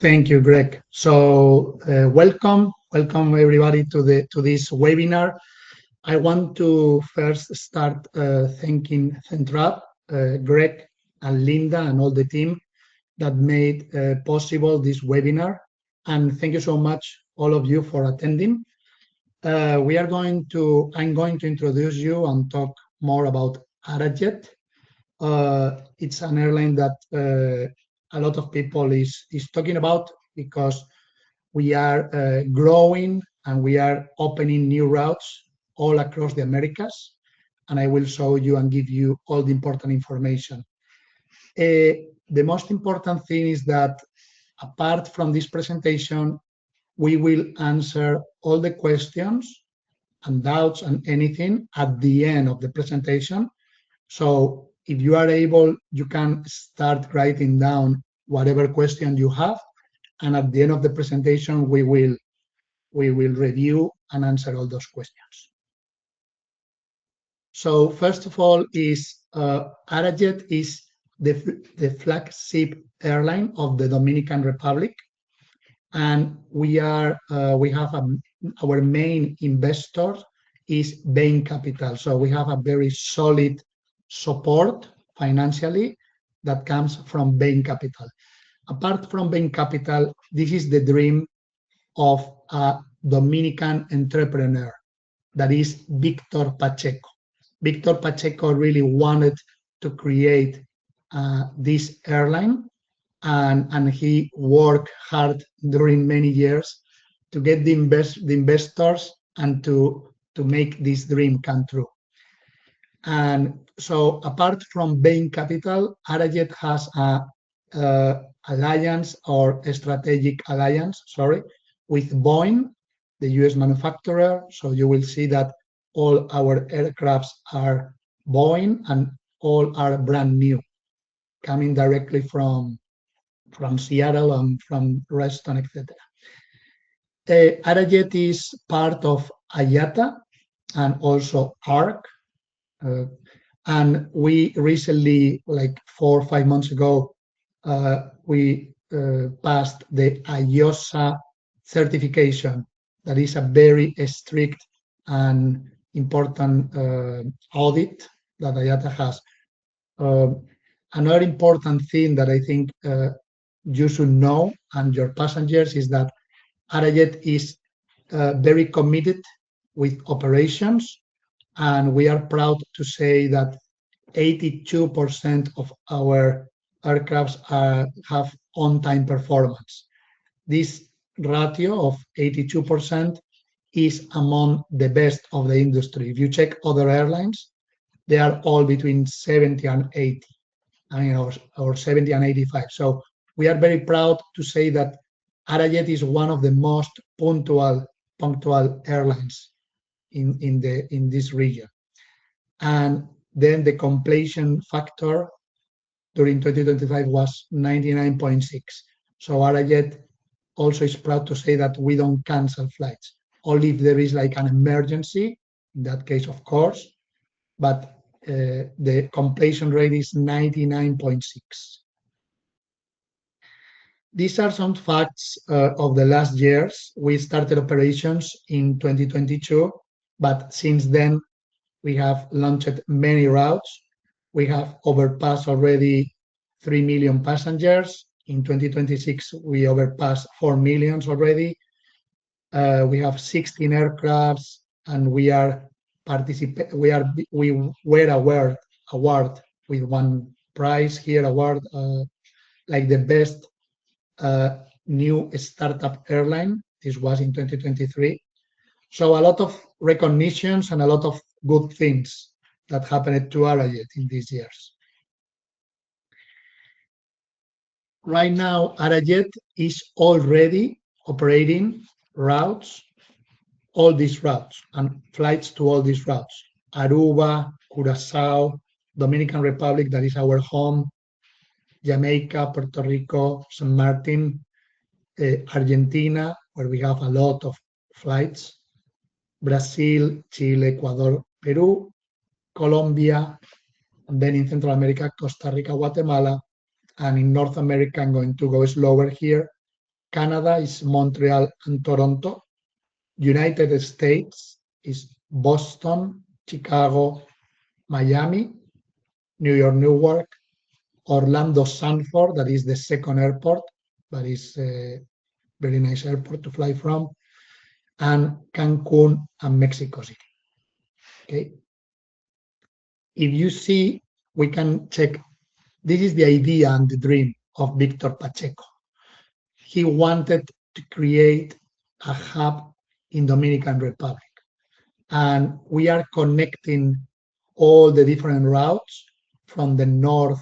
Thank you, Greg. So welcome everybody to this webinar. I want to first start thanking Centrav, Greg and Linda and all the team that made possible this webinar. And thank you so much, all of you, for attending. I'm going to introduce you and talk more about Arajet. It's an airline that a lot of people is talking about because we are growing and we are opening new routes all across the Americas. And I will show you and give you all the important information. The most important thing is that apart from this presentation, we will answer all the questions and doubts and anything at the end of the presentation. So if you are able, you can start writing down whatever question you have, and at the end of the presentation, we will review and answer all those questions. So first of all, Arajet is the flagship airline of the Dominican Republic, and our main investor is Bain Capital. So we have a very solid support financially that comes from Bain Capital. Apart from Bain Capital, this is the dream of a Dominican entrepreneur, that is Victor Pacheco. Victor Pacheco really wanted to create this airline, and he worked hard during many years to get the investors and to make this dream come true. And so apart from Bain Capital, Arajet has a strategic alliance, with Boeing, the US manufacturer. So you will see that all our aircrafts are Boeing and all are brand new, coming directly from Seattle and from Reston, etc. Arajet is part of IATA and also ARC. And we recently, like 4 or 5 months ago, we passed the IOSA certification. That is a very strict and important audit that IATA has. Another important thing that I think you should know, and your passengers, is that Arajet is very committed with operations, and we are proud to say that 82% of our aircrafts have on-time performance. This ratio of 82% is among the best of the industry. If you check other airlines, they are all between 70 and 80, or 70 and 85. So we are very proud to say that Arajet is one of the most punctual airlines in this region. And then the completion factor during 2025 was 99.6. So Arajet also is proud to say that we don't cancel flights, only if there is like an emergency, in that case, of course, but the completion rate is 99.6. These are some facts of the last years. We started operations in 2022, but since then we have launched many routes. We have overpassed already 3 million passengers. In 2026, we overpassed 4 million already. We have 16 aircrafts, and we were awarded with one prize here, like the best new startup airline. This was in 2023. So a lot of recognitions and a lot of good things that happened to Arajet in these years. Right now, Arajet is already operating routes, all these routes, and flights to all these routes. Aruba, Curacao, Dominican Republic, that is our home, Jamaica, Puerto Rico, St. Martin, Argentina, where we have a lot of flights, Brazil, Chile, Ecuador, Peru, Colombia, and then in Central America, Costa Rica, Guatemala, and in North America, I'm going to go slower here, Canada is Montreal and Toronto. United States is Boston, Chicago, Miami, New York, Newark, Orlando, Sanford, that is the second airport, but is a very nice airport to fly from, and Cancun and Mexico City. Okay. If you see, we can check. This is the idea and the dream of Victor Pacheco. He wanted to create a hub in Dominican Republic, and we are connecting all the different routes from the north,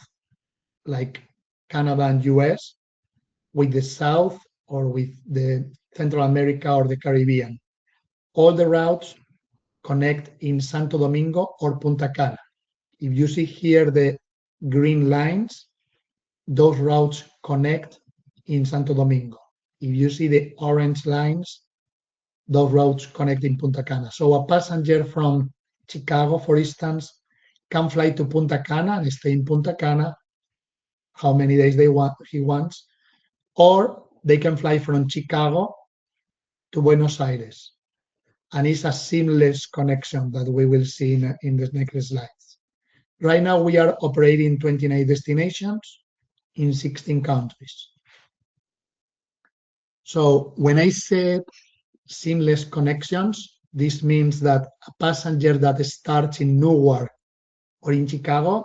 like Canada and US, with the south or with the Central America or the Caribbean. All the routes connect in Santo Domingo or Punta Cana. If you see here the green lines, those routes connect in Santo Domingo. If you see the orange lines, those routes connect in Punta Cana. So a passenger from Chicago, for instance, can fly to Punta Cana and stay in Punta Cana how many days he wants, or they can fly from Chicago to Buenos Aires. And it's a seamless connection that we will see in the next slides. Right now, we are operating 29 destinations in 16 countries. So when I said seamless connections, this means that a passenger that starts in Newark or in Chicago,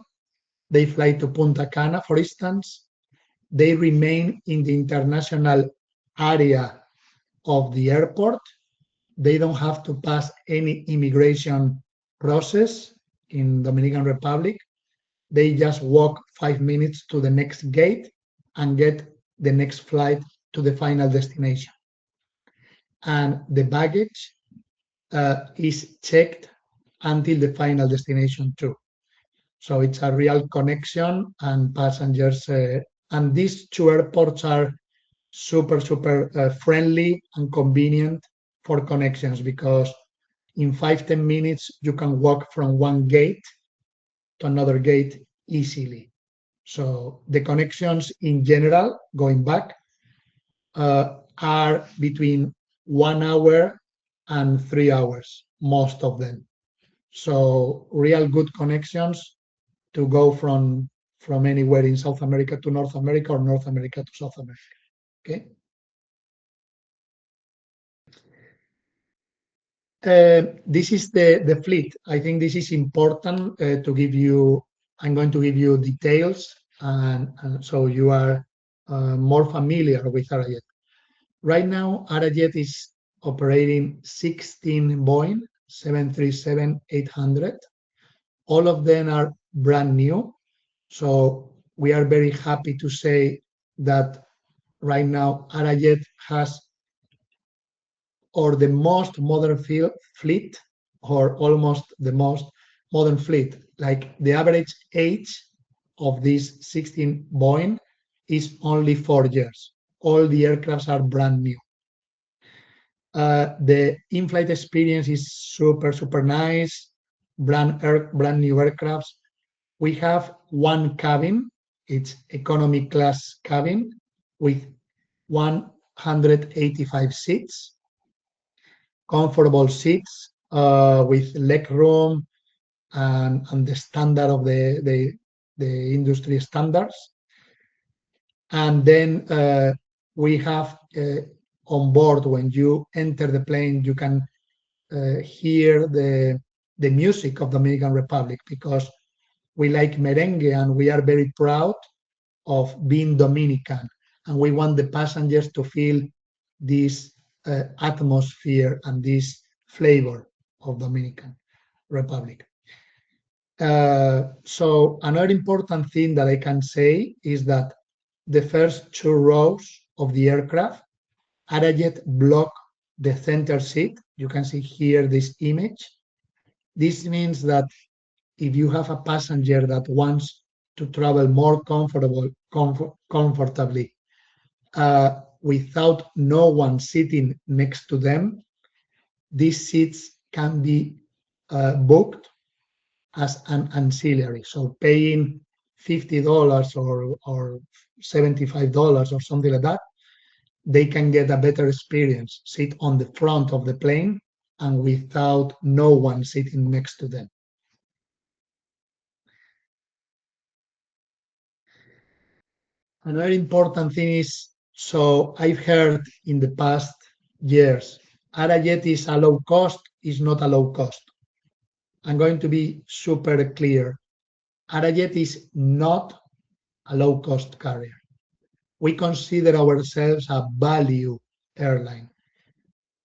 they fly to Punta Cana, for instance, they remain in the international area of the airport. They don't have to pass any immigration process in Dominican Republic. They just walk 5 minutes to the next gate and get the next flight to the final destination. And the baggage is checked until the final destination too. So it's a real connection, and passengers, and these two airports are super friendly and convenient for connections, because in 5-10 minutes you can walk from one gate to another gate easily. So the connections in general, going back, are between 1 hour and 3 hours, most of them. So real good connections to go from anywhere in South America to North America, or North America to South America. Okay. This is the fleet. I think this is important to give you. I'm going to give you details, and so you are more familiar with Arajet. Right now, Arajet is operating 16 Boeing 737-800. All of them are brand new. So we are very happy to say that right now Arajet has the most modern fleet, or almost the most modern fleet. Like the average age of these 16 Boeing is only 4 years. All the aircrafts are brand new. The in-flight experience is super nice, brand new aircrafts. We have one cabin, it's economy class cabin with 185 seats, comfortable seats with leg room and the standard of the industry standards. And then we have on board, when you enter the plane, you can hear the music of Dominican Republic, because we like merengue and we are very proud of being Dominican, and we want the passengers to feel this atmosphere and this flavor of Dominican Republic. So another important thing that I can say is that the first 2 rows of the aircraft, Arajet block the center seat. You can see here this image. This means that if you have a passenger that wants to travel more comfortably without no one sitting next to them, these seats can be booked as an ancillary. So paying $50 or $75 or something like that, they can get a better experience, sit on the front of the plane and without no one sitting next to them. Another important thing is, so I've heard in the past years, Arajet is a low cost, is not a low cost. I'm going to be super clear. Arajet is not a low cost carrier. We consider ourselves a value airline.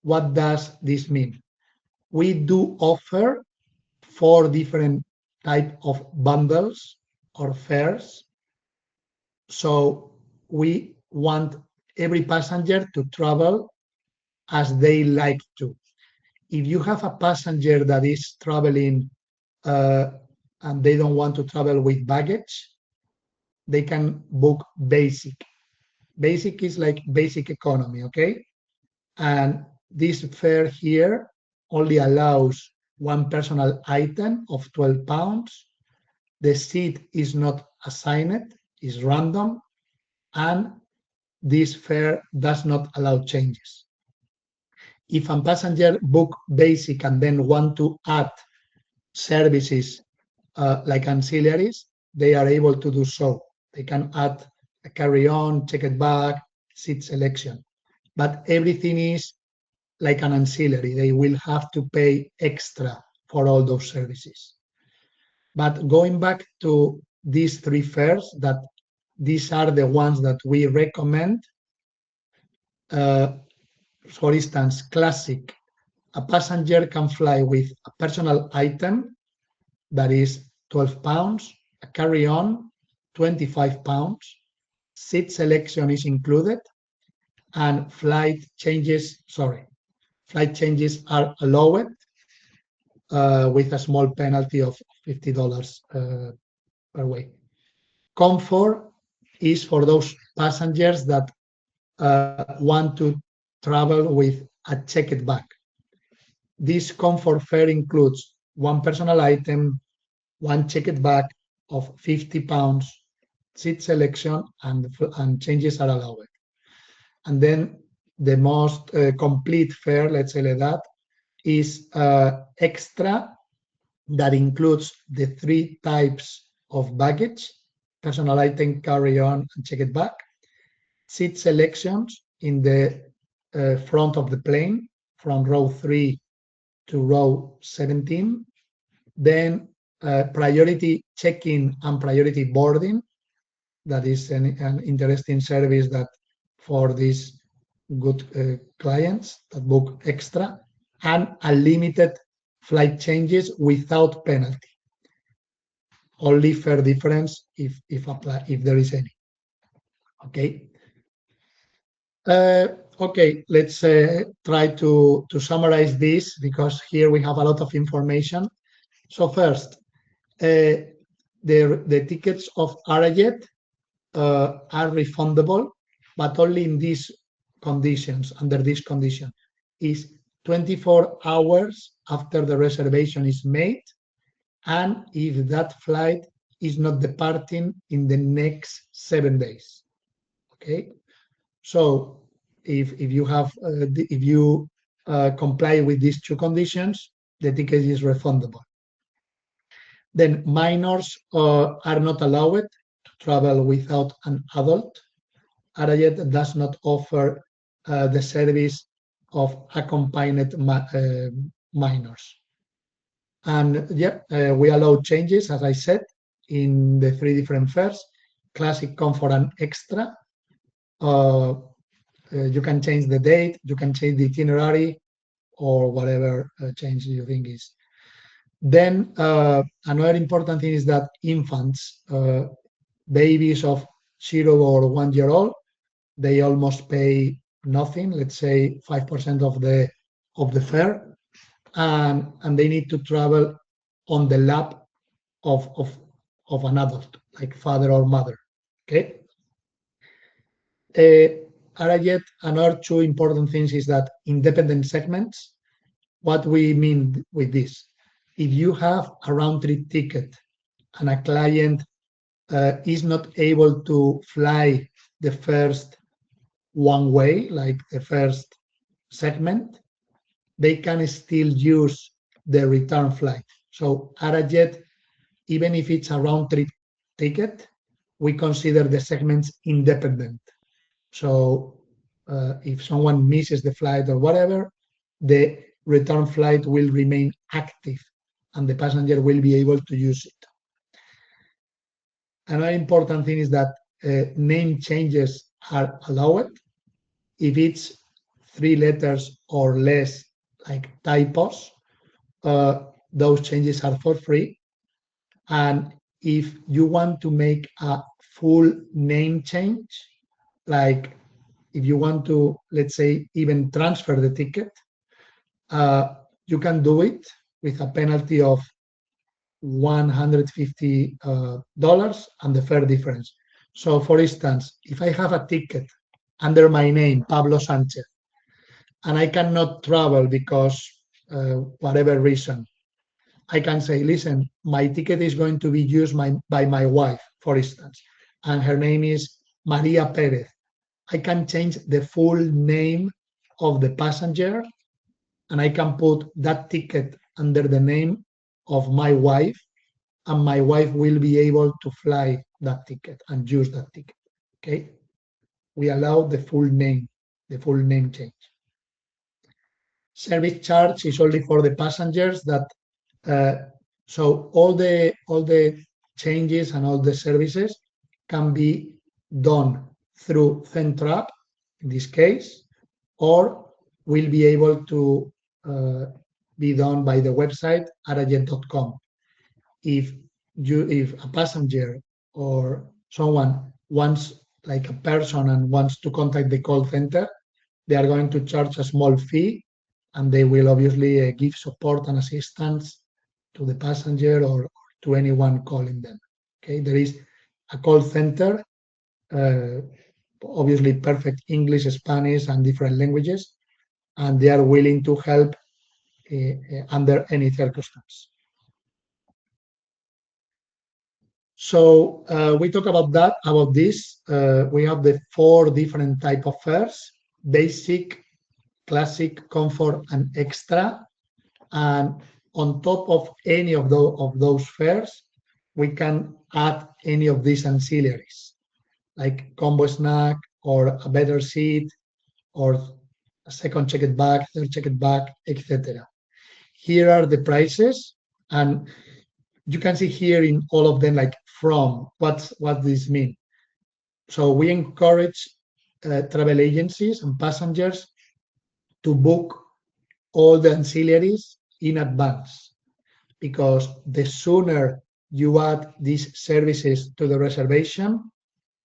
What does this mean? We do offer 4 different type of bundles or fares. So we want every passenger to travel as they like to. If you have a passenger that is traveling uh, and they don't want to travel with baggage, they can book basic. Basic is like basic economy, okay? And this fare here only allows one personal item of 12 pounds. The seat is not assigned, is random, and this fare does not allow changes. If a passenger book basic and then want to add services like ancillaries, they are able to do so. They can add a carry-on, checked bag, seat selection. But everything is like an ancillary. They will have to pay extra for all those services. But going back to these 3 fares, that these are the ones that we recommend. For instance, classic, a passenger can fly with a personal item that is 12 pounds, a carry-on 25 pounds, seat selection is included, and flight changes are allowed with a small penalty of $50 per way. Comfort is for those passengers that want to travel with a checked bag. This comfort fare includes one personal item, one checked bag of 50 pounds, seat selection, and changes are allowed. And then the most complete fare, let's say like that, is extra that includes the 3 types of baggage, personal item, carry-on, and checked bag, seat selections in the front of the plane from row 3 to row 17, then priority check-in and priority boarding. That is an interesting service that for these good clients that book extra, and unlimited flight changes without penalty. Only fare difference if there is any. Okay. Okay, let's try to summarize this because here we have a lot of information. So first, the tickets of Arajet are refundable, but only in these conditions, under this condition, is 24 hours after the reservation is made, and if that flight is not departing in the next 7 days. Okay, so if you comply with these 2 conditions, the ticket is refundable. Then minors are not allowed to travel without an adult. Arajet does not offer the service of accompanied minors. And yeah, we allow changes, as I said, in the 3 different fares, classic, comfort, and extra. You can change the date, you can change the itinerary, or whatever change you think is. Then another important thing is that infants, babies of 0 or 1 year old, they almost pay nothing, let's say 5% of the fare, and they need to travel on the lap of an adult, like father or mother. Okay. Arajet, another 2 important things is that independent segments. What we mean with this, if you have a round-trip ticket and a client is not able to fly the first one way, like the first segment, they can still use the return flight. So Arajet, even if it's a round trip ticket, we consider the segments independent. So if someone misses the flight or whatever, the return flight will remain active and the passenger will be able to use it. Another important thing is that name changes are allowed. If it's 3 letters or less, like typos, those changes are for free. And if you want to make a full name change, like if you want to, let's say, even transfer the ticket, you can do it with a penalty of $150 and the fare difference. So, for instance, if I have a ticket under my name, Pablo Sanchez, and I cannot travel because whatever reason, I can say, listen, my ticket is going to be used by my wife, for instance, and her name is Maria Perez. I can change the full name of the passenger and I can put that ticket under the name of my wife, and my wife will be able to fly that ticket and use that ticket. Okay? We allow the full name change. Service charge is only for the passengers that so all the changes and all the services can be done through Centrav in this case, or will be able to uh, be done by the website arajet.com. If a passenger or someone wants, like a person, and wants to contact the call center, they are going to charge a small fee, and they will obviously give support and assistance to the passenger or to anyone calling them. Okay, there is a call center, uh, obviously perfect English, Spanish, and different languages, and they are willing to help under any circumstance. So we talk about this. We have the 4 different type of fares: basic, classic, comfort, and extra. And on top of any of those fares, we can add any of these ancillaries, like combo snack or a better seat or a second checked bag, third checked bag, etc. Here are the prices, and you can see here in all of them, like from what this mean. So we encourage travel agencies and passengers to book all the ancillaries in advance, because the sooner you add these services to the reservation,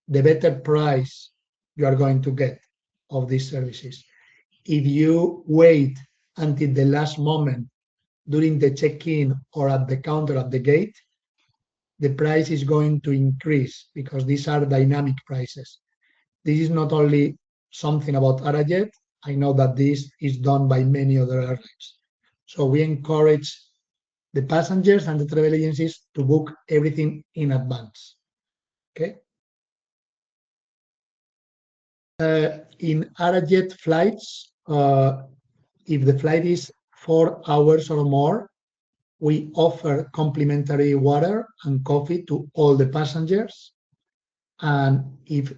the better price you are going to get of these services. If you wait until the last moment during the check-in or at the counter at the gate, the price is going to increase because these are dynamic prices. This is not only something about Arajet. I know that this is done by many other airlines. So we encourage the passengers and the travel agencies to book everything in advance. Okay. In Arajet flights, if the flight is 4 hours or more, we offer complimentary water and coffee to all the passengers. And if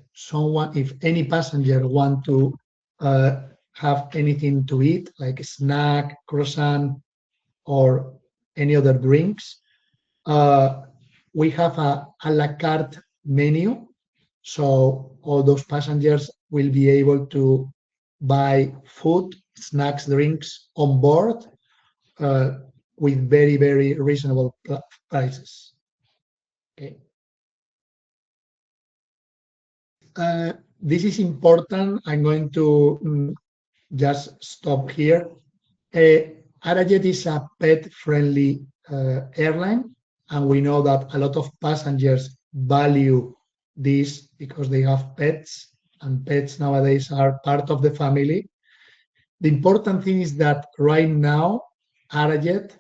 any passenger want to have anything to eat, like a snack, croissant, or any other drinks, we have a la carte menu. So all those passengers will be able to buy food, snacks, drinks on board with very, very reasonable prices. Okay. This is important. I'm going to just stop here. Arajet is a pet-friendly airline, and we know that a lot of passengers value this because they have pets, and pets nowadays are part of the family. The important thing is that right now, Arajet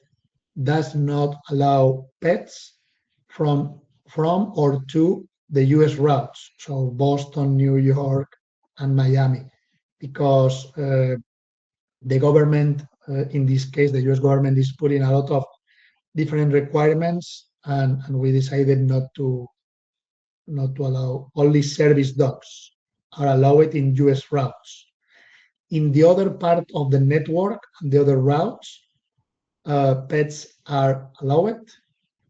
does not allow pets from or to the US routes, so Boston, New York, and Miami, because the government, in this case, the US government is putting a lot of different requirements, and we decided not to allow. Only service dogs are allowed in US routes. In the other part of the network and the other routes, pets are allowed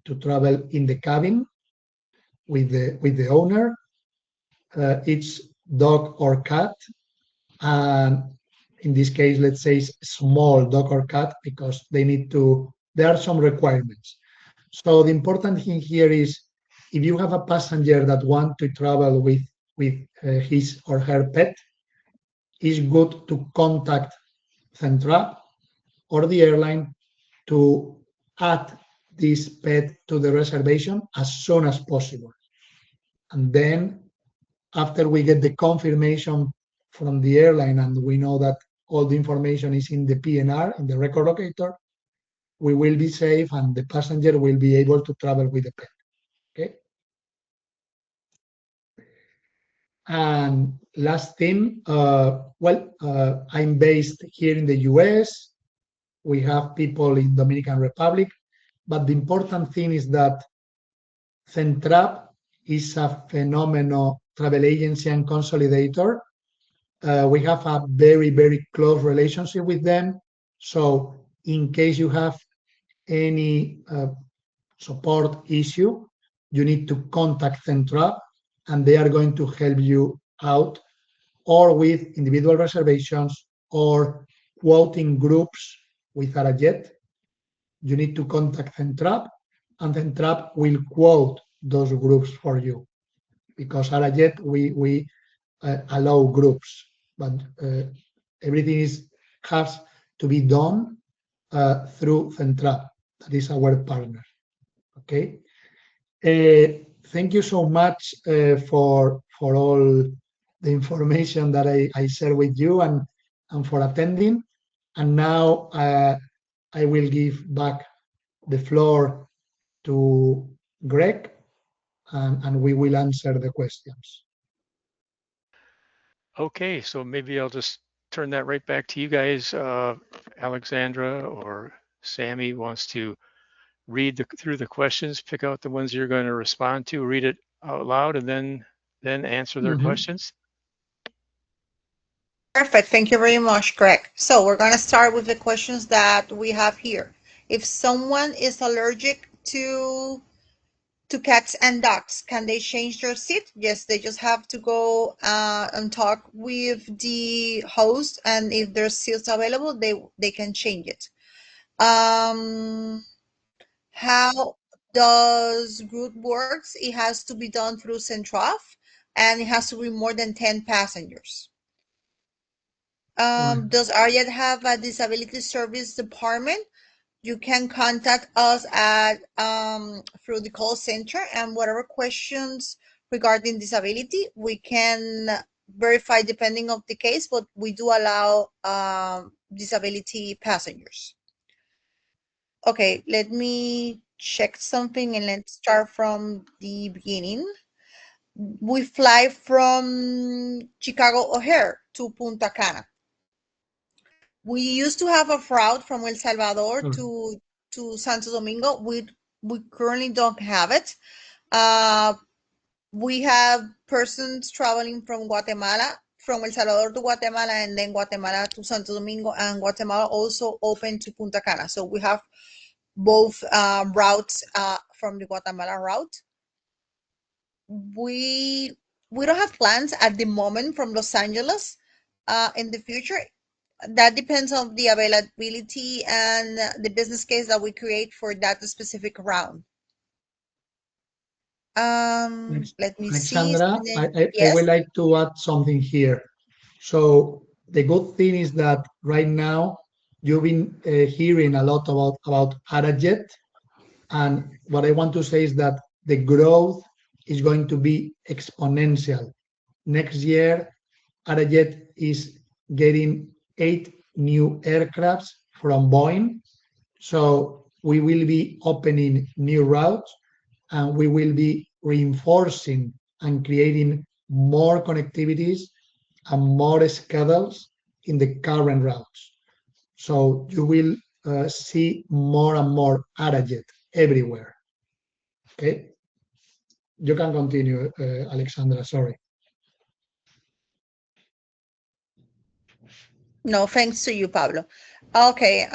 to travel in the cabin with the owner, each dog or cat, and in this case, let's say small dog or cat, because there are some requirements. So the important thing here is, if you have a passenger that want to travel with his or her pet, it's good to contact Centrav or the airline to add this pet to the reservation as soon as possible. And then after we get the confirmation from the airline and we know that all the information is in the PNR, in the record locator, we will be safe and the passenger will be able to travel with the pet. Okay. And last thing, I'm based here in the US. We have people in Dominican Republic, but the important thing is that Centrav is a phenomenal travel agency and consolidator. We have a very, very close relationship with them. So in case you have any support issue, you need to contact Centrav and they are going to help you out, or with individual reservations or quoting groups with Arajet. You need to contact Centrav and Centrav will quote those groups for you, because Arajet, we allow groups, but everything has to be done through Centrav. That is our partner. Okay. Thank you so much for all the information that I share with you and for attending. And now I will give back the floor to Greg, and we will answer the questions. Okay, so maybe I'll just turn that right back to you guys. Alexandra or Sammy wants to read through the questions, pick out the ones you're going to respond to, read it out loud, and then answer their questions. Perfect. Thank you very much, Greg. So we're going to start with the questions that we have here. If someone is allergic to cats and dogs, can they change their seat? Yes, they just have to go and talk with the host, and if there's seats available, they can change it. How does group works? It has to be done through Centrav, and it has to be more than 10 passengers. Does Arajet have a disability service department? You can contact us at through the call center, and whatever questions regarding disability we can verify depending on the case, but we do allow disability passengers. Okay, let me check something and let's start from the beginning. We fly from Chicago O'Hare to Punta Cana. We used to have a route from El Salvador to Santo Domingo. We currently don't have it. We have persons traveling from Guatemala, from El Salvador to Guatemala, and then Guatemala to Santo Domingo, and Guatemala also open to Punta Cana. So we have both routes from the Guatemala route. We don't have plans at the moment from Los Angeles in the future. That depends on the availability and the business case that we create for that specific round. Let me Alexandra, see. I would like to add something here. So the good thing is that right now you've been hearing a lot about Arajet, and what I want to say is that the growth is going to be exponential. Next year, Arajet is getting 8 new aircrafts from Boeing. So we will be opening new routes, and we will be reinforcing and creating more connectivities and more schedules in the current routes. So you will see more and more Arajet everywhere. Okay, you can continue, Alexandra. Sorry. No, thanks to you, Pablo. Okay,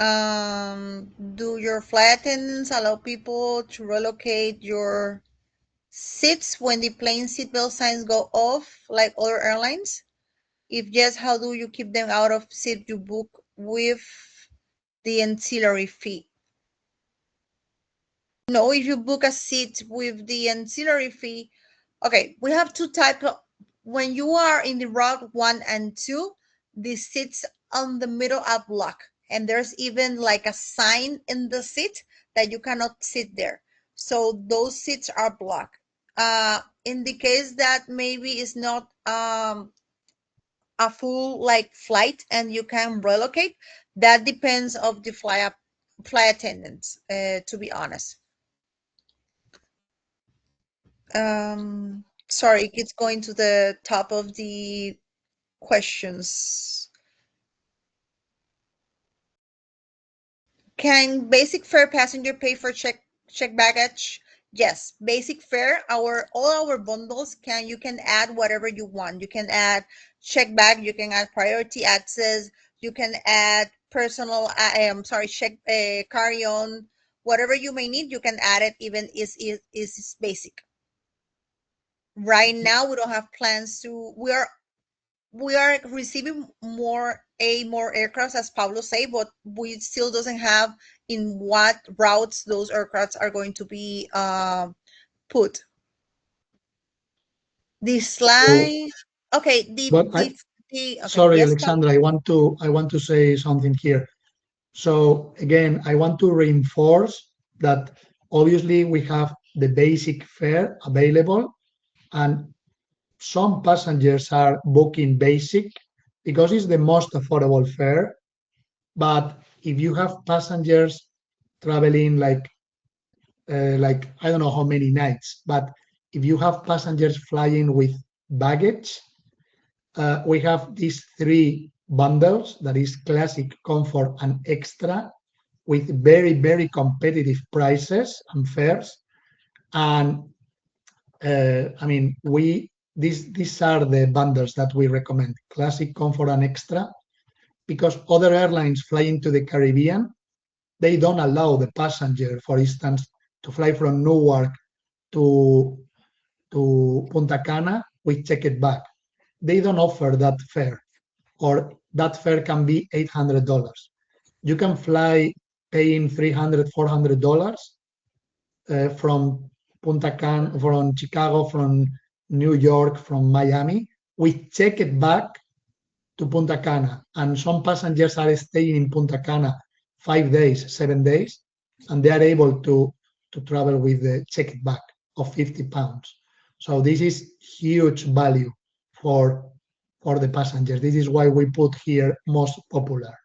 do your flight attendants allow people to relocate your seats when the plane seatbelt signs go off, like other airlines? If yes, how do you keep them out of seat you book with the ancillary fee? No, if you book a seat with the ancillary fee, okay, we have two types of, when you are in the route 1 and 2, the seats on the middle are blocked, and there's even like a sign in the seat that you cannot sit there. So those seats are blocked. In the case that maybe it's not a full like flight and you can relocate, that depends of the flight attendants, to be honest. Sorry, it's going to the top of the questions. Can basic fare passenger pay for check baggage? Yes, basic fare. All our bundles you can add whatever you want. You can add check bag. You can add priority access. You can add personal. Check carry on. Whatever you may need, you can add it. Even is basic. Right now, we don't have plans to. We are receiving more aircrafts, as Pablo say, but we still doesn't have in what routes those aircrafts are going to be put. The So, slide. Okay. but Okay. sorry, Yes, Pablo. Alexandra, I want to say something here. So again, I want to reinforce that obviously we have the basic fare available, and some passengers are booking basic because it's the most affordable fare. But if you have passengers traveling like I don't know how many nights, but if you have passengers flying with baggage, we have these three bundles, that is classic, comfort, and extra, with very, very competitive prices and fares. And I mean, these are the bundles that we recommend: classic, comfort, and extra, because other airlines flying to the Caribbean, they don't allow the passenger, for instance, to fly from Newark to Punta Cana with checked bag. They don't offer that fare, or that fare can be $800. You can fly paying $300, $400 from Punta Cana, from Chicago, from New York, from Miami. We check it back to Punta Cana, and some passengers are staying in Punta Cana 5 days, 7 days, and they are able to travel with the checked bag of £50. So this is huge value for the passengers. This is why we put here most popular.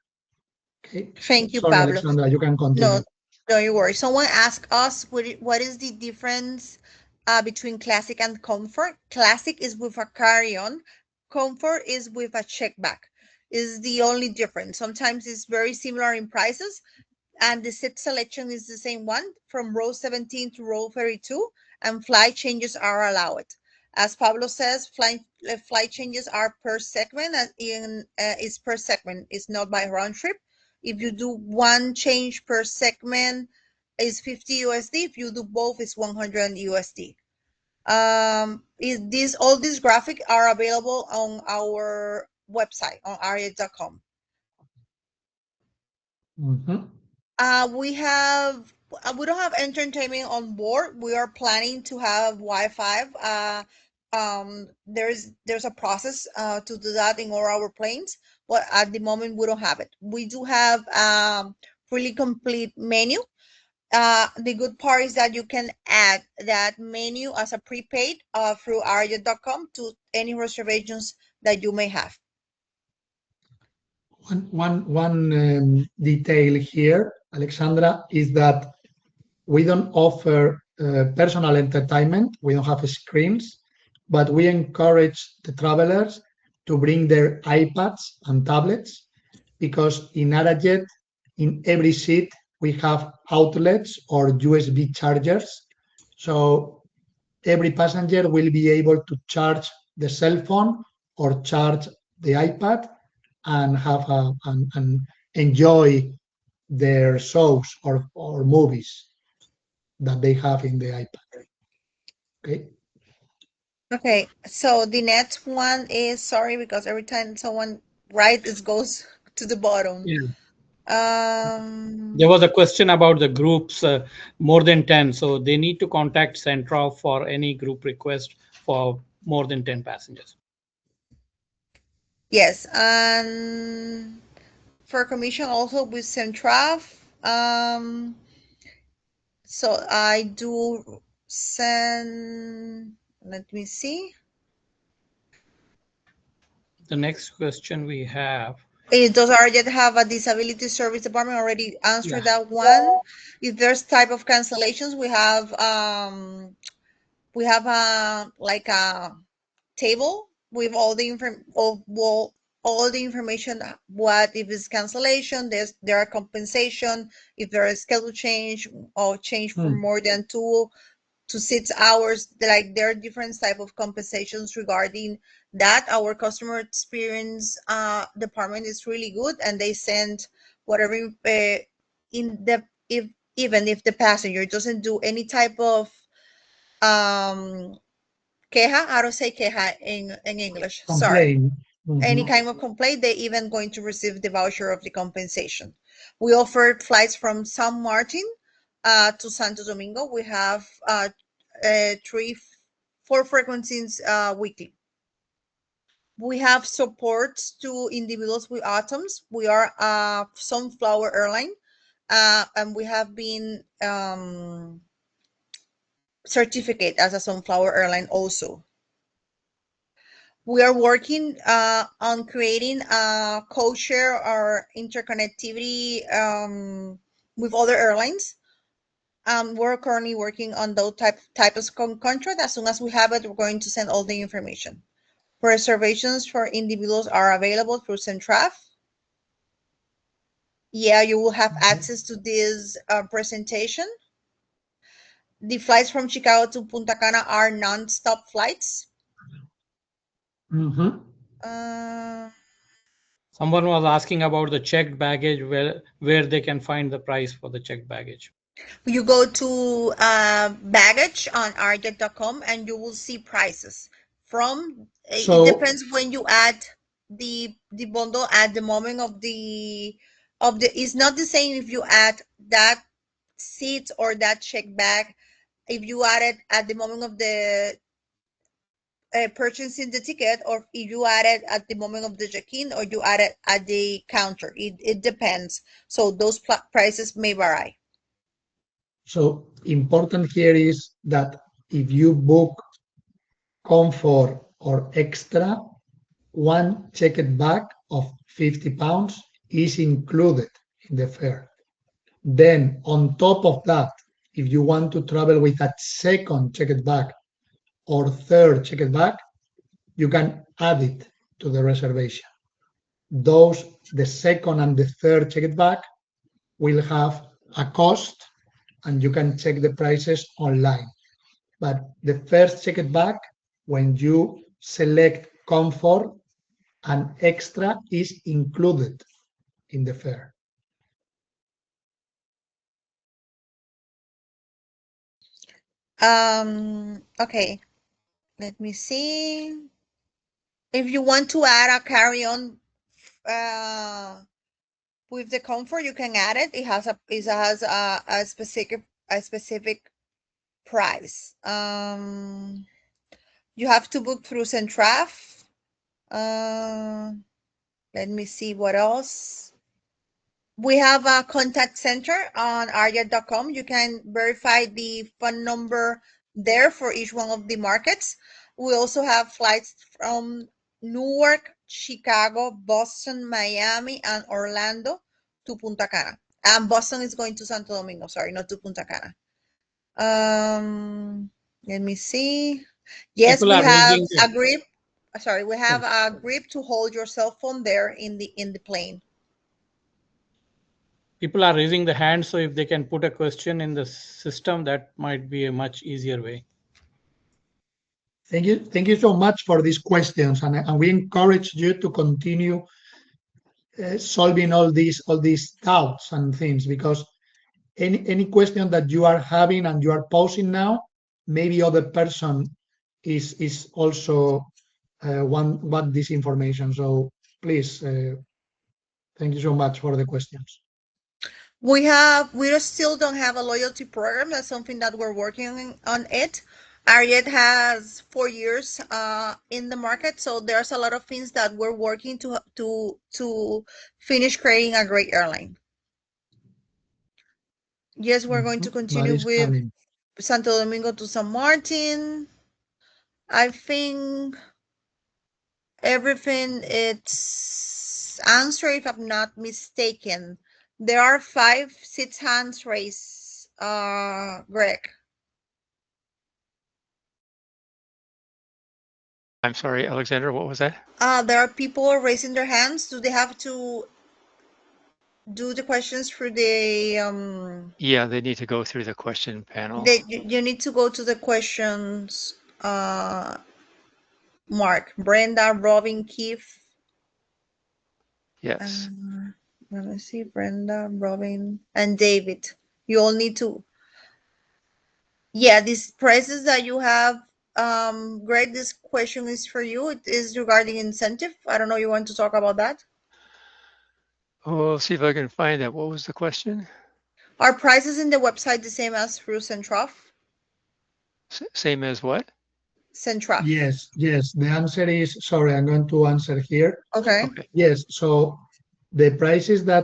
Okay. Thank you, Sorry, Pablo. Alexandra, you can No, continue. don't you worry. Someone asked us what is the difference between classic and comfort. Classic is with a carry-on. Comfort is with a check bag. Is the only difference. Sometimes it's very similar in prices, and the seat selection is the same one from row 17 to row 32, and flight changes are allowed. As Pablo says, flight changes are per segment, and is per segment. It's not by round trip. If you do one change per segment, is 50 USD. If you do both, it's 100 USD. All these graphics are available on our website on Arajet.com. Mhm. We don't have entertainment on board. We are planning to have Wi-Fi. There's a process to do that in all our planes, but at the moment we don't have it. We do have really complete menu. The good part is that you can add that menu as a prepaid through Arajet.com to any reservations that you may have. One detail here, Alexandra, is that we don't offer personal entertainment. We don't have screens, but we encourage the travelers to bring their iPads and tablets, because in Arajet, in every seat, we have outlets or USB chargers. So every passenger will be able to charge the cell phone or charge the iPad and have and enjoy their shows or movies that they have in the iPad. Okay. Okay, so the next one is, sorry, because every time someone writes, it goes to the bottom. Yeah. Um, There was a question about the groups, more than 10. So they need to contact Centrav for any group request for more than 10 passengers. yes, and for commission also with Centrav. So I do send, let me see. The next question we have. Does Arajet have a disability service department? Already answered Yeah. that one. If there's type of cancellations, we have a like a table with all the all the information. What if it's cancellation? There are compensation if there is schedule change or change for more than 2 to 6 hours. Like there are different type of compensations regarding that. Our customer experience department is really good, and they send whatever in the if even if the passenger doesn't do any type of queja, how to say queja in English, sorry, Complain. any kind of complaint, they even going to receive the voucher of the compensation. We offer flights from San Martin to Santo Domingo. We have four frequencies weekly. We have support to individuals with autism. We are a Sunflower airline, and we have been certificate as a Sunflower airline also. We are working on creating a co-share or interconnectivity with other airlines. We're currently working on those type of contract. As soon as we have it, we're going to send all the information. Reservations for individuals are available through Centrav. Yeah, you will have access to this presentation. The flights from Chicago to Punta Cana are non-stop flights. Someone was asking about the checked baggage, where they can find the price for the checked baggage. You go to baggage on arajet.com and you will see prices from So- it depends when you add the bundle at the moment of the it's not the same if you add that seat or that check bag if you add it at the moment of the purchasing the ticket, or if you add it at the moment of the check-in, or you add it at the counter. It depends. So those prices may vary. So important here is that if you book comfort or extra, one checked bag of 50 pounds is included in the fare. Then on top of that, if you want to travel with a second checked bag or third checked bag, you can add it to the reservation. Those, the second and the third checked bag will have a cost, and you can check the prices online. But the first checked bag, when you select comfort, an extra is included in the fare. Okay, let me see. If you want to add a carry-on with the comfort, you can add it. It has a specific price. You have to book through Centrav. Let me see what else. We have a contact center on arajet.com. You can verify the phone number there for each one of the markets. We also have flights from Newark, Chicago, Boston, Miami, and Orlando to Punta Cana. And Boston is going to Santo Domingo, sorry, not to Punta Cana. Let me see. Yes, People we are have raising a group. sorry, we have a grip to hold your cell phone there in the plane. People are raising the hand, so if they can put a question in the system, that might be a much easier way. Thank you so much for these questions, and we encourage you to continue solving all these doubts and things, because any question that you are having and you are posing now, maybe other person is also want this information. So please, thank you so much for the questions. We still don't have a loyalty program. That's something that we're working on it. Arajet has 4 years in the market, so there's a lot of things that we're working to finish creating a great airline. Yes, we're going to continue with Coming. Santo Domingo to San Martin. I think everything it's answered, if I'm not mistaken. There are 6 hands raised, Greg. I'm sorry, Alexandra, what was that? There are people raising their hands. Do they have to do the questions through the Yeah, they need to go through the question panel. you need to go to the questions, Mark, Brenda, Robin, Keith. Yes. Let me see, Brenda, Robin, and David. You all need to. Yeah, these prices that you have, Greg, this question is for you. It is regarding incentive. I don't know, you want to talk about that? Oh, I'll see if I can find that. What was the question? Are prices in the website the same as through Centrav? Same as what? Centrav. Yes. The answer is, sorry, I'm going to answer here. Okay. Yes. So the prices that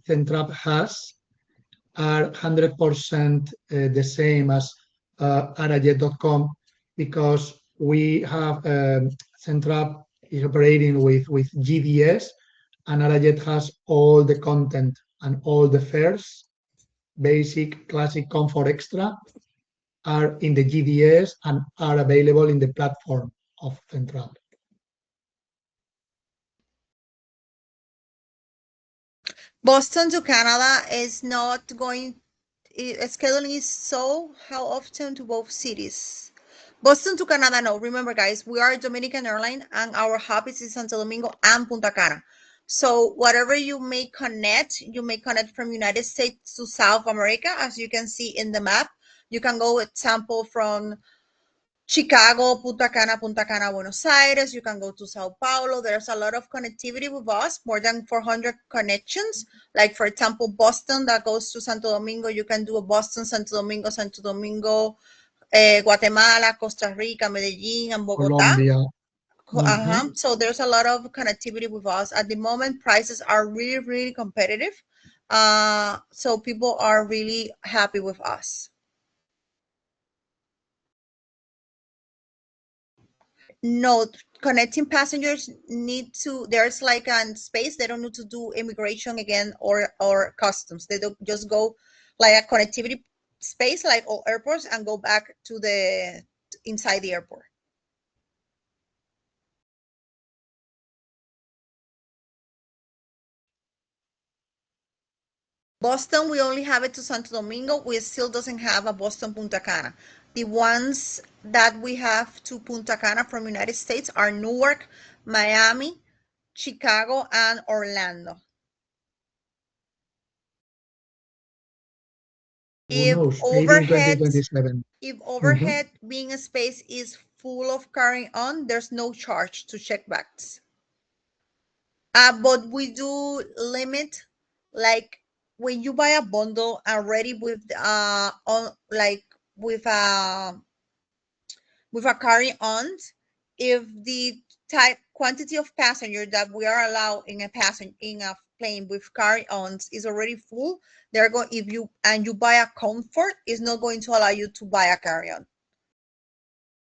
Centrav has are 100% the same as Arajet.com, because we have Centrav is operating with GDS, and Arajet has all the content and all the fares, basic, classic, comfort, extra, are in the GDS and are available in the platform of Centrav. Boston to Canada is not going, scheduling is so how often to both cities? Boston to Canada, no. Remember, guys, we are a Dominican airline and our hub is in Santo Domingo and Punta Cana. So whatever you may connect from United States to South America, as you can see in the map. You can go, example, from Chicago, Punta Cana, Buenos Aires. You can go to Sao Paulo. There's a lot of connectivity with us, more than 400 connections. Like, for example, Boston that goes to Santo Domingo. You can do a Boston, Santo Domingo, Guatemala, Costa Rica, Medellin, and Bogota. Colombia. So there's a lot of connectivity with us. At the moment, prices are really, really competitive. So people are really happy with us. No, connecting passengers need to, there's like a space, they don't need to do immigration again or customs. They don't just go like a connectivity space like all airports and go back to the inside the airport. Boston, we only have it to Santo Domingo. We still doesn't have a Boston Punta Cana. The ones that we have to Punta Cana from United States are Newark, Miami, Chicago, and Orlando. If overhead being a space is full of carrying on, there's no charge to check bags. But we do limit, like when you buy a bundle already with on like with a carry-on, if the type quantity of passenger that we are allowed in a plane with carry-ons is already full, they're going, if you buy a comfort, it's not going to allow you to buy a carry-on.